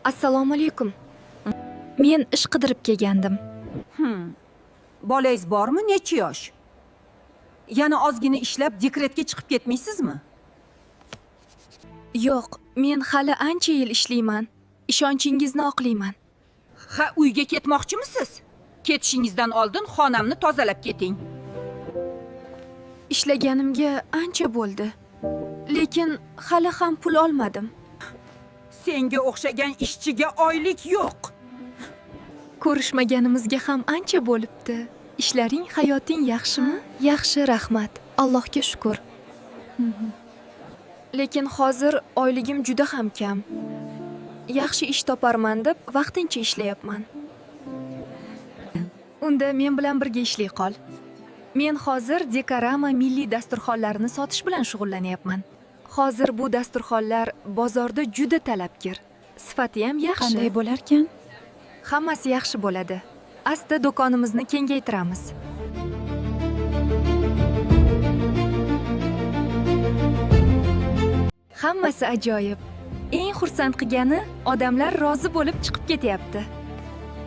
Assalomu alaykum. Men ish qidirib kelgandim. Bolangiz bormi? Necha yosh? Yana ozgina ishlab dekretga chiqib ketmaysizmi? Yo'q, men hali ancha yil ishlayman. Ishonchingizni oqlayman. Ha, uyga ketmoqchimisiz? Ketishingizdan oldin xonamni tozalab keting. Ishlaganimga ancha bo'ldi. Lekin hali ham pul olmadim. Senga o'xshagan ishchiga oylik yo'q. Ko'rishmaganimizga ham ancha bo'libdi. Ishlaring, hayoting yaxshimi? Yaxshi, rahmat. Allohga shukr. Lekin hozir oyligim juda ham kam. Yaxshi ish toparman deb vaqtincha ishlayapman. Unda men bilan birga ishlay qol. Men hozir Dekorama milliy dasturxonlarini sotish bilan shug'ullanyapman. Hozir bu dasturxonlar bozorda juda talabgir. Sifati ham yaxshi. Qanday bo'larkan? Hammasi yaxshi bo'ladi. Asta do'konimizni kengaytiramiz. Hammasi ajoyib. Eng xursand qilgani, odamlar rozi bo'lib chiqib ketyapti.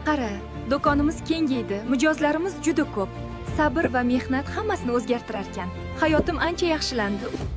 Qara, do'konimiz kengaydi, mijozlarimiz juda ko'p. Sabr va mehnat hammasini o'zgartirar ekan. Hayotim ancha yaxshilandi.